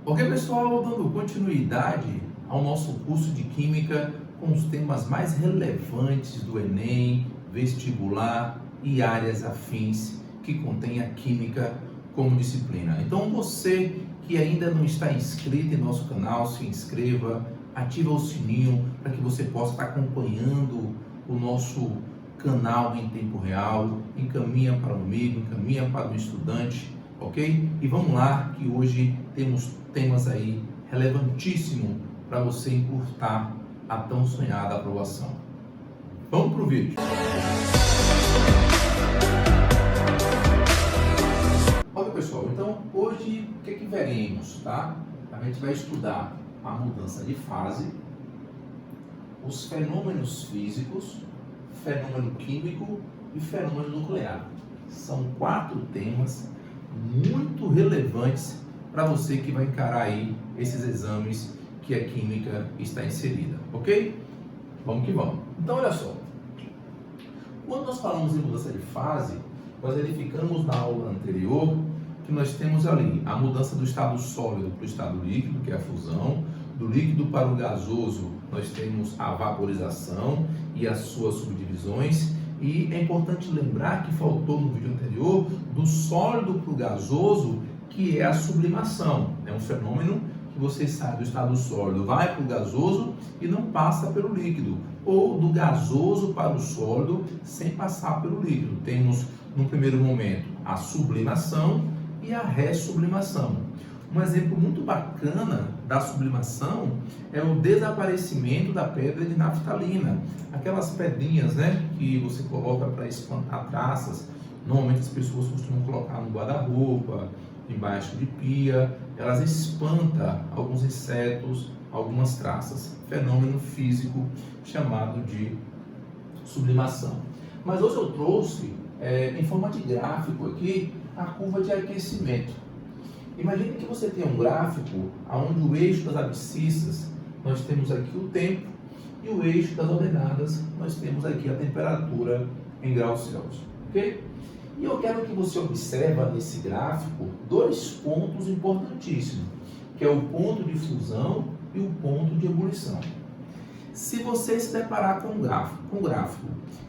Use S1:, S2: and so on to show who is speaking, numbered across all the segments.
S1: Ok, pessoal, dando continuidade ao nosso curso de Química com os temas mais relevantes do Enem, vestibular e áreas afins que contém a Química como disciplina. Então, você que ainda não está inscrito em nosso canal, se inscreva, ativa o sininho para que você possa estar acompanhando o nosso canal em tempo real, encaminha para o amigo, encaminha para o estudante, ok? E vamos lá, que hoje temos temas aí relevantíssimos para você encurtar a tão sonhada aprovação. Vamos para o vídeo. Olha, pessoal, então hoje o que veremos, tá? A gente vai estudar a mudança de fase, os fenômenos físicos, fenômeno químico e fenômeno nuclear. São 4 temas muito relevantes para você que vai encarar aí esses exames que a química está inserida, ok? Vamos que vamos. Então, olha só. Quando nós falamos em mudança de fase, nós verificamos na aula anterior que nós temos ali a mudança do estado sólido para o estado líquido, que é a fusão, do líquido para o gasoso, nós temos a vaporização e as suas subdivisões. E é importante lembrar que faltou no vídeo anterior do sólido para o gasoso, que é a sublimação. É um fenômeno que você sai do estado sólido, vai para o gasoso e não passa pelo líquido, ou do gasoso para o sólido sem passar pelo líquido. Temos no primeiro momento a sublimação e a ressublimação. Um exemplo muito bacana da sublimação é o desaparecimento da pedra de naftalina. Aquelas pedrinhas, né, que você coloca para espantar traças. Normalmente as pessoas costumam colocar no guarda-roupa, embaixo de pia. Elas espantam alguns insetos, algumas traças. Fenômeno físico chamado de sublimação. Mas hoje eu trouxe, em forma de gráfico aqui, a curva de aquecimento. Imagine que você tem um gráfico onde o eixo das abscissas nós temos aqui o tempo e o eixo das ordenadas nós temos aqui a temperatura em graus Celsius, ok? E eu quero que você observe nesse gráfico 2 pontos importantíssimos, que é o ponto de fusão e o ponto de ebulição. Se você se deparar com um gráfico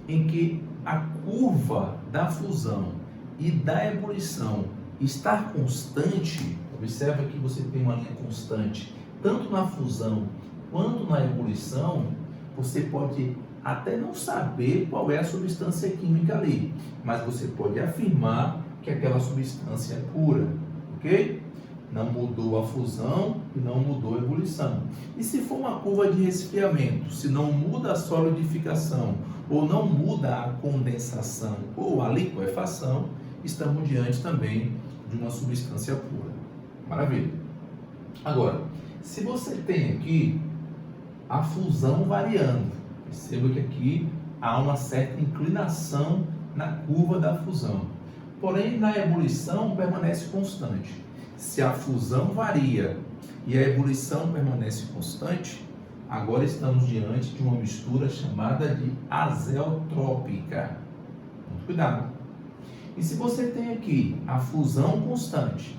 S1: em que a curva da fusão e da ebulição estar constante, observa que você tem uma linha constante, tanto na fusão quanto na ebulição, você pode até não saber qual é a substância química ali, mas você pode afirmar que aquela substância é pura, ok? Não mudou a fusão e não mudou a ebulição. E se for uma curva de resfriamento, se não muda a solidificação, ou não muda a condensação ou a liquefação, estamos diante também de uma substância pura. Maravilha. Agora, se você tem aqui a fusão variando, perceba que aqui há uma certa inclinação na curva da fusão. Porém, na ebulição permanece constante. Se a fusão varia e a ebulição permanece constante, agora estamos diante de uma mistura chamada de azeotrópica. Muito cuidado. E se você tem aqui a fusão constante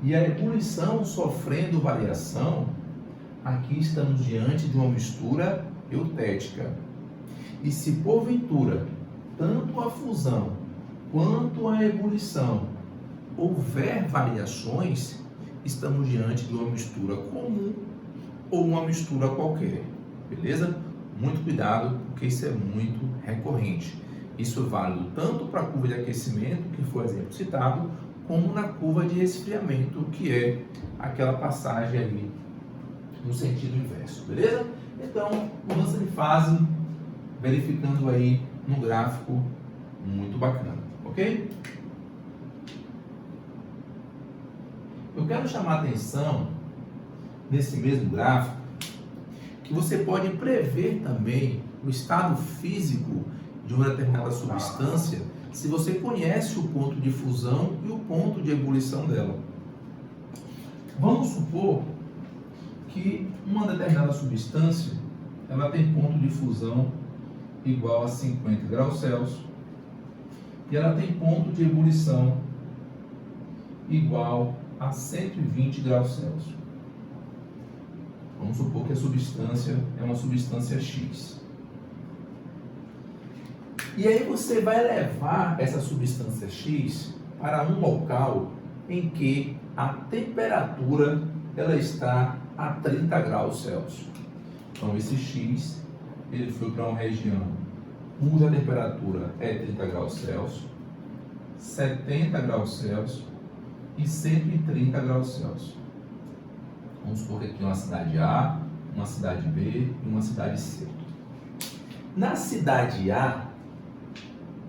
S1: e a ebulição sofrendo variação, aqui estamos diante de uma mistura eutética. E se porventura tanto a fusão quanto a ebulição houver variações, estamos diante de uma mistura comum ou uma mistura qualquer. Beleza? Muito cuidado, porque isso é muito recorrente. Isso é válido tanto para a curva de aquecimento, que foi o exemplo citado, como na curva de resfriamento, que é aquela passagem ali no sentido inverso, beleza? Então, mudança de fase, verificando aí no gráfico, muito bacana, ok? Eu quero chamar a atenção, nesse mesmo gráfico, que você pode prever também o estado físico de uma determinada substância se você conhece o ponto de fusão e o ponto de ebulição dela. Vamos supor que uma determinada substância ela tem ponto de fusão igual a 50 graus Celsius e ela tem ponto de ebulição igual a 120 graus Celsius. Vamos supor que a substância é uma substância X. E aí você vai levar essa substância X para um local em que a temperatura ela está a 30 graus Celsius. Então esse X ele foi para uma região cuja temperatura é 30 graus Celsius, 70 graus Celsius e 130 graus Celsius. Vamos supor que aqui uma cidade A, uma cidade B e uma cidade C. Na cidade A,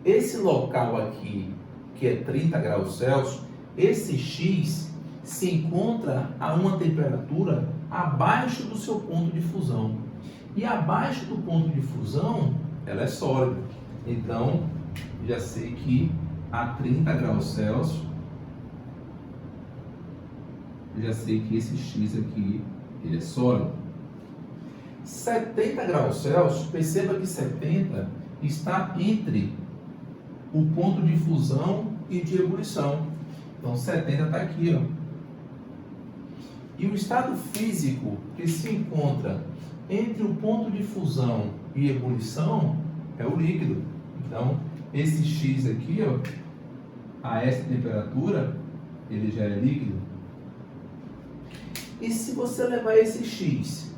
S1: esse local aqui, que é 30 graus Celsius, esse X se encontra a uma temperatura abaixo do seu ponto de fusão. E abaixo do ponto de fusão, ela é sólida. Então, já sei que a 30 graus Celsius, já sei que esse X aqui, ele é sólido. 70 graus Celsius, perceba que 70 está entre o ponto de fusão e de ebulição. Então 70 está aqui, ó. E o estado físico que se encontra entre o ponto de fusão e ebulição é o líquido. Então esse X aqui, ó, a essa temperatura, ele já é líquido. E se você levar esse X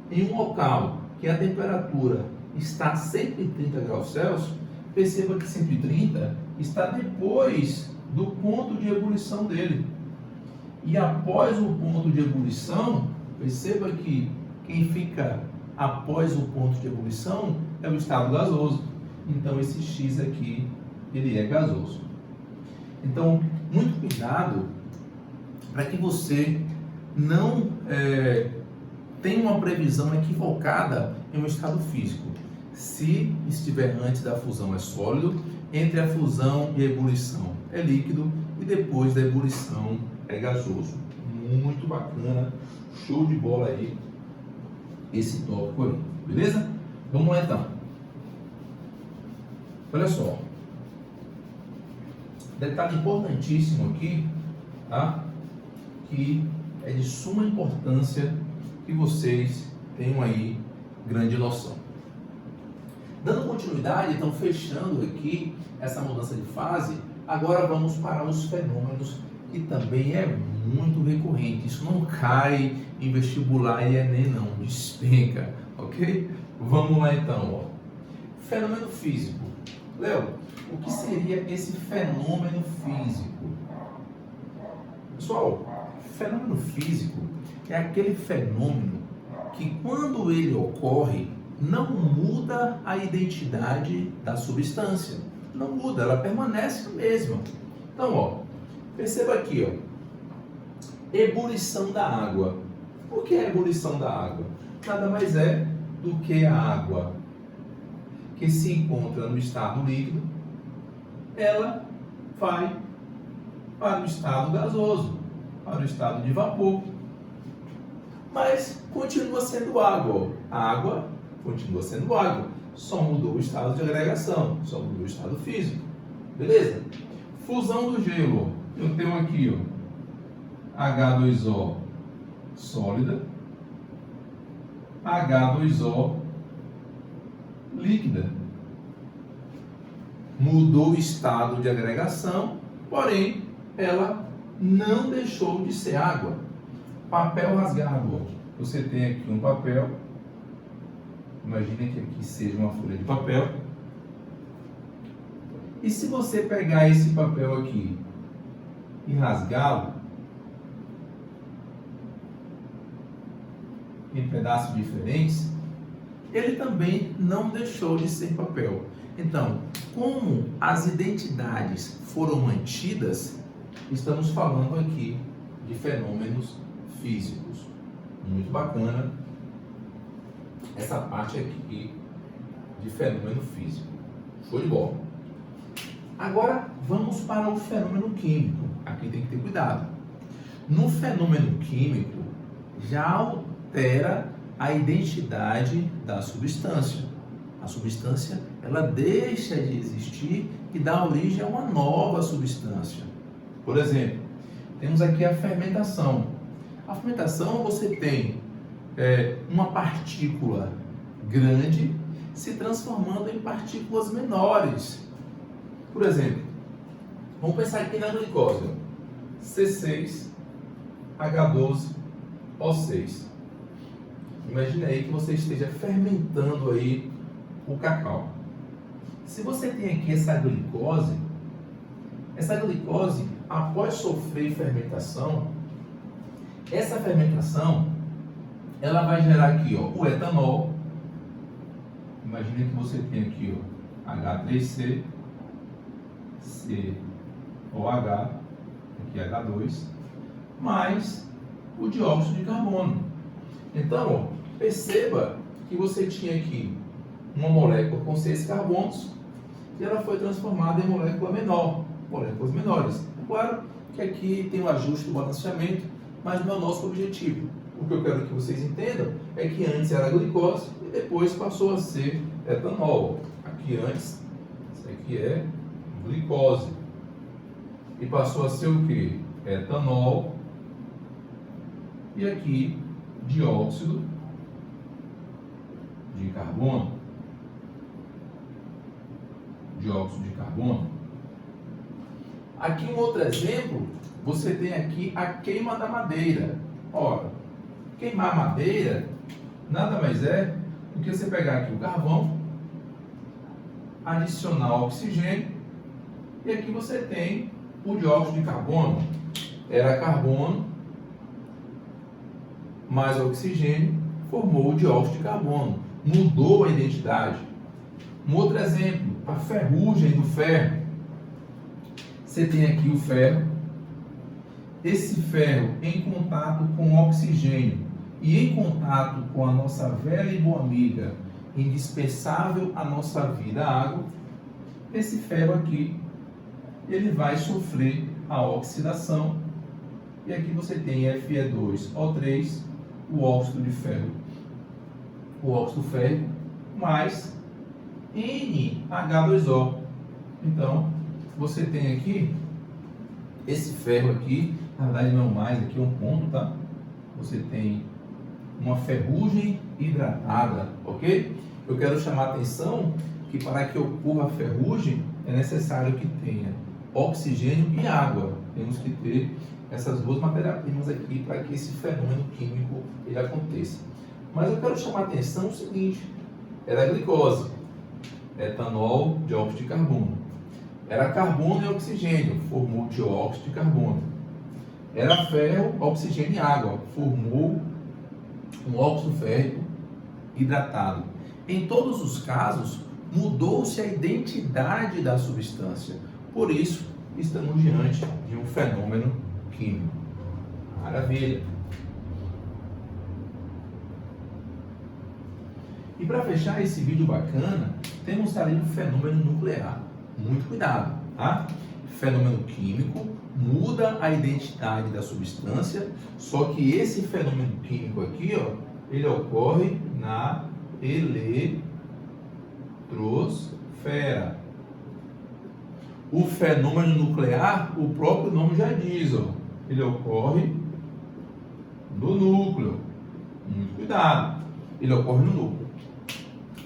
S1: em um local que a temperatura está a 130 graus Celsius, perceba que 130 está depois do ponto de ebulição dele. E após o ponto de ebulição, perceba que quem fica após o ponto de ebulição é o estado gasoso. Então esse X aqui, ele é gasoso. Então, muito cuidado para que você não tenha uma previsão equivocada em um estado físico. Se estiver antes da fusão é sólido, entre a fusão e a ebulição é líquido e depois da ebulição é gasoso. Muito bacana, show de bola aí esse tópico aí, beleza? Vamos lá então. Olha só, detalhe importantíssimo aqui, tá? Que é de suma importância que vocês tenham aí grande noção. Dando continuidade, então fechando aqui essa mudança de fase, agora vamos para os fenômenos que também é muito recorrente. Isso não cai em vestibular e Enem não, despenca, ok? Vamos lá então, ó. Fenômeno físico. Léo, o que seria esse fenômeno físico? Pessoal, fenômeno físico é aquele fenômeno que quando ele ocorre, não muda a identidade da substância. Não muda, ela permanece a mesma. Então, ó, perceba aqui, ó, ebulição da água. O que é a ebulição da água? Nada mais é do que a água que se encontra no estado líquido, ela vai para o estado gasoso, para o estado de vapor. Mas continua sendo água, ó. A água continua sendo água, só mudou o estado de agregação, só mudou o estado físico, beleza? Fusão do gelo, eu tenho aqui, ó, H2O sólida, H2O líquida. Mudou o estado de agregação, porém ela não deixou de ser água. Papel rasgado, ó. Você tem aqui um papel. Imagine que aqui seja uma folha de papel. E se você pegar esse papel aqui e rasgá-lo em pedaços diferentes, ele também não deixou de ser papel. Então, como as identidades foram mantidas, estamos falando aqui de fenômenos físicos. Muito bacana essa parte aqui de fenômeno físico. Show de bola. Agora vamos para o fenômeno químico. Aqui tem que ter cuidado. No fenômeno químico já altera a identidade da substância. A substância ela deixa de existir e dá origem a uma nova substância. Por exemplo, temos aqui a fermentação. A fermentação você tem uma partícula grande se transformando em partículas menores. Por exemplo, vamos pensar aqui na glicose, C6H12O6. Imagine aí que você esteja fermentando aí o cacau. Se você tem aqui essa glicose, após sofrer fermentação, essa fermentação, ela vai gerar aqui, ó, o etanol. Imagine que você tem aqui, ó, H3C, COH, aqui H2, mais o dióxido de carbono. Então, ó, perceba que você tinha aqui uma molécula com 6 carbonos e ela foi transformada em molécula menor, moléculas menores. É claro que aqui tem o ajuste do balanceamento, mas não é o nosso objetivo. O que eu quero que vocês entendam é que antes era glicose e depois passou a ser etanol. Aqui antes, isso aqui é glicose. E passou a ser o que? Etanol. E aqui, dióxido de carbono. Dióxido de carbono. Aqui um outro exemplo, você tem aqui a queima da madeira. Ora, queimar madeira nada mais é do que você pegar aqui o carvão, adicionar oxigênio e aqui você tem o dióxido de carbono. Era carbono mais oxigênio, formou o dióxido de carbono. Mudou a identidade. Um outro exemplo, a ferrugem do ferro. Você tem aqui o ferro. Esse ferro em contato com o oxigênio e em contato com a nossa velha e boa amiga, indispensável à nossa vida, a água, esse ferro aqui, ele vai sofrer a oxidação. E aqui você tem Fe2O3, o óxido de ferro, o óxido férrico, mais NH2O. Então, você tem aqui esse ferro aqui, na verdade não mais, aqui é um ponto, tá? Você tem uma ferrugem hidratada, ok? Eu quero chamar a atenção que para que ocorra a ferrugem é necessário que tenha oxigênio e água. Temos que ter essas duas matérias-primas aqui para que esse fenômeno químico ele aconteça. Mas eu quero chamar a atenção o seguinte: era glicose, etanol, dióxido de carbono. Era carbono e oxigênio, formou dióxido de carbono. Era ferro, oxigênio e água, formou um óxido férrico hidratado. Em todos os casos, mudou-se a identidade da substância. Por isso, estamos diante de um fenômeno químico. Maravilha! E para fechar esse vídeo bacana, temos ali um fenômeno nuclear. Muito cuidado, tá? Fenômeno químico muda a identidade da substância, só que esse fenômeno químico aqui, ó, ele ocorre na eletrosfera. O fenômeno nuclear, o próprio nome já diz, ó, ele ocorre no núcleo. Muito cuidado, ele ocorre no núcleo.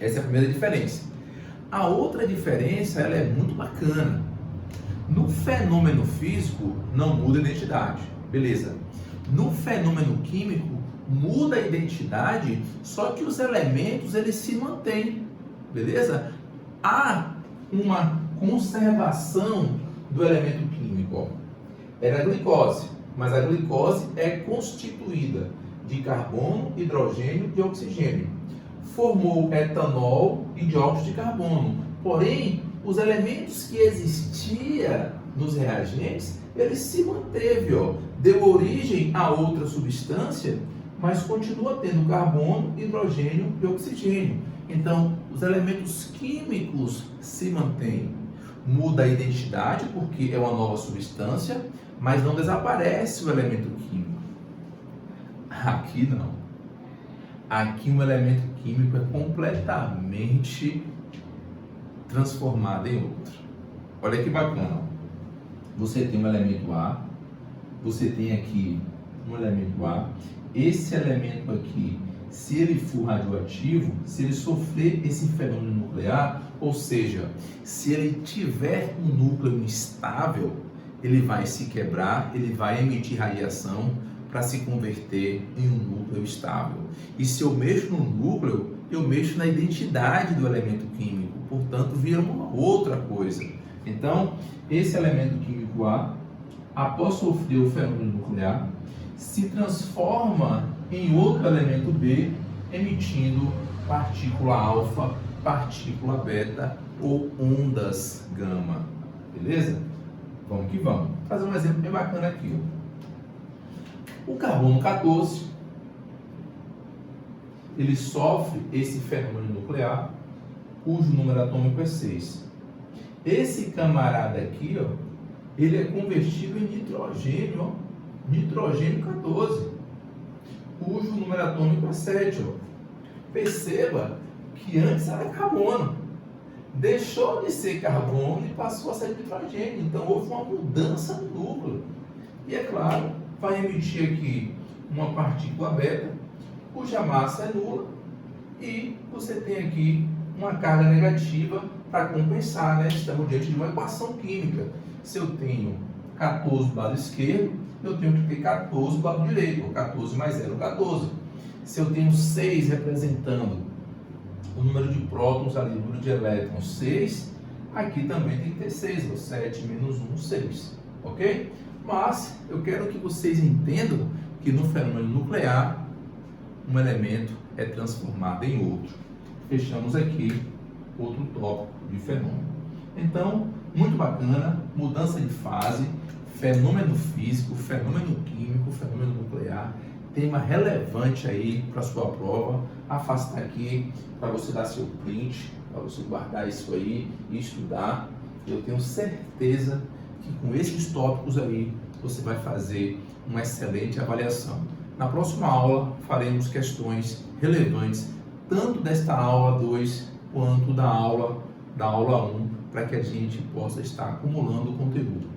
S1: Essa é a primeira diferença. A outra diferença, ela é muito bacana. No fenômeno físico, não muda a identidade. Beleza. No fenômeno químico, muda a identidade, só que os elementos, eles se mantêm. Beleza? Há uma conservação do elemento químico. Ó. Era a glicose, mas a glicose é constituída de carbono, hidrogênio e oxigênio. Formou etanol e dióxido de carbono. Porém, os elementos que existiam nos reagentes, eles se manteve, ó, deu origem a outra substância, mas continua tendo carbono, hidrogênio e oxigênio. Então, os elementos químicos se mantêm. Muda a identidade, porque é uma nova substância, mas não desaparece o elemento químico. Aqui não. Aqui um elemento químico é completamente transformado em outro. Olha que bacana. Você tem um elemento A, você tem aqui um elemento A. Esse elemento aqui, se ele for radioativo, se ele sofrer esse fenômeno nuclear, ou seja, se ele tiver um núcleo instável, ele vai se quebrar, ele vai emitir radiação para se converter em um núcleo estável. E se eu mexo no núcleo, eu mexo na identidade do elemento químico, portanto, vira uma outra coisa. Então, esse elemento químico A, após sofrer o fenômeno nuclear, se transforma em outro elemento B, emitindo partícula alfa, partícula beta ou ondas gama. Beleza? Vamos que vamos. Vou fazer um exemplo bem bacana aqui. O carbono 14, ele sofre esse fenômeno nuclear, cujo número atômico é 6. Esse camarada aqui, ó, ele é convertido em nitrogênio, ó, nitrogênio 14, cujo número atômico é 7. Ó. Perceba que antes era carbono, deixou de ser carbono e passou a ser nitrogênio. Então houve uma mudança no núcleo. E é claro, vai emitir aqui uma partícula beta, cuja massa é nula, e você tem aqui uma carga negativa para compensar, né? Estamos diante de uma equação química. Se eu tenho 14 do lado esquerdo, eu tenho que ter 14 do lado direito, 14 mais 0, 14. Se eu tenho 6 representando o número de prótons ali, o número de elétrons, 6, aqui também tem que ter 6, ou 7 menos 1, 6, ok? Mas eu quero que vocês entendam que no fenômeno nuclear, um elemento é transformado em outro. Fechamos aqui outro tópico de fenômeno. Então, muito bacana, mudança de fase, fenômeno físico, fenômeno químico, fenômeno nuclear, tema relevante aí para a sua prova. Afastar aqui para você dar seu print, para você guardar isso aí e estudar. Eu tenho certeza que com esses tópicos aí você vai fazer uma excelente avaliação. Na próxima aula faremos questões relevantes tanto desta aula 2 quanto da aula 1, para que a gente possa estar acumulando o conteúdo.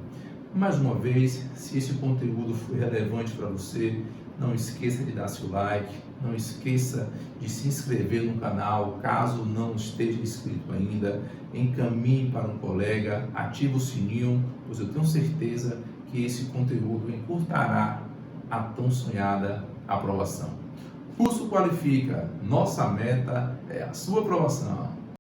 S1: Mais uma vez, se esse conteúdo foi relevante para você, não esqueça de dar seu like, não esqueça de se inscrever no canal, caso não esteja inscrito ainda, encaminhe para um colega, ative o sininho, pois eu tenho certeza que esse conteúdo encurtará a tão sonhada aprovação. Curso Qualifica, nossa meta é a sua aprovação.